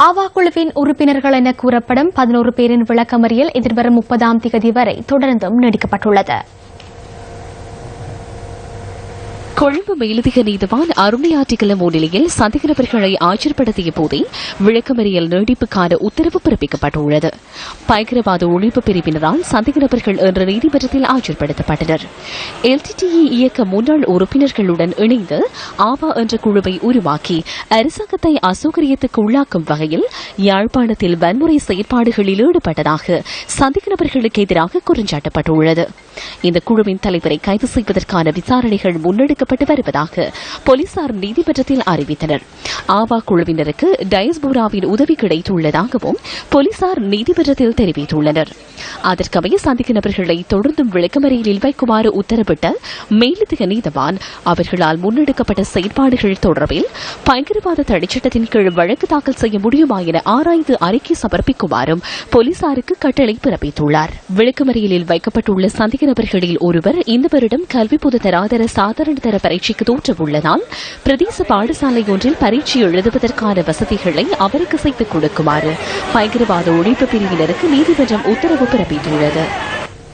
ஆவா குழுவின் உறுப்பினர்கள் என கூறப்படும் 11 பேரின் விளக்கமறியல் எதிர்வரும் 30ஆம் தேதி வரை தொடர்ந்தும் நீடிக்கப்பட்டுள்ளது. கொழும்பு மேலதிக நீதிவான் அருணையாற்றிக்கல முன்னிலையில் சந்தேக நபர்களை ஆஜர்படுத்திய போதே விளக்கமறியல் நீடிப்புக்கான உத்தரவு பிறப்பிக்கப்பட்டுள்ளது. பயங்கரவாத ஒழிப்பு பிரிவினரால் சந்தேக நபர்கள் என்ற நீதிமன்றத்தில் ஆஜர்படுத்தப்பட்டனர். எல்டிடிஇ இயக்க முன்னாள் உறுப்பினர்களுடன் இணைந்து ஆவா என்ற குழுவை உருவாக்கி அரசாங்கத்தை அசௌகரியத்துக்கு உள்ளாக்கும் வகையில் யாழ்ப்பாணத்தில் வன்முறை செயற்பாடுகளில் ஈடுபட்டதாக சந்தேக நபர்களுக்கு எதிராக குற்றஞ்சாட்டப்பட்டுள்ளது. இந்த குழுவின் தலைவரை கைது செய்வதற்கான விசாரணைகள் முன்னெடுக்கப்பட்டு வருவதாக போலீசார் நீதிமன்றத்தில் அறிவித்தனர். ஆவா குழுவினருக்கு டயஸ்போராவின் உதவி கிடைத்துள்ளதாகவும் போலீசார் நீதிமன்றத்தில் தெரிவித்துள்ளனர். அதற்கமைய சந்தேக நபர்களை தொடர்ந்தும் விளக்கமறியலில் வைக்குமாறு உத்தரவிட்ட மேலதிக நீதவான் அவர்களால் முன்னெடுக்கப்பட்ட செயற்பாடுகள் தொடர்பில் பயங்கரவாத தடைச்சட்டத்தின் கீழ் வழக்கு தாக்கல் செய்ய முடியுமா என ஆராய்ந்து அறிக்கை சமர்ப்பிக்குமாறும் போலீசாருக்கு கட்டளை பிறப்பித்துள்ளார். விளக்கமறியலில் வைக்கப்பட்டுள்ள சந்தேக நபர்களில் ஒருவர் இந்த வருடம் கல்வி பொது தராதர சாதாரண தர பரீட்சைக்கு தோற்றவுள்ளதால் பிரதேச பாடசாலை ஒன்றில் பரீட்சை எழுதுவதற்கான வசதிகளை அவருக்கு செய்து கொடுக்குமாறு பயங்கரவாத ஒழிப்பு பிரிவினருக்கு நீதிமன்றம் உத்தரவு பிறப்பித்துள்ளது.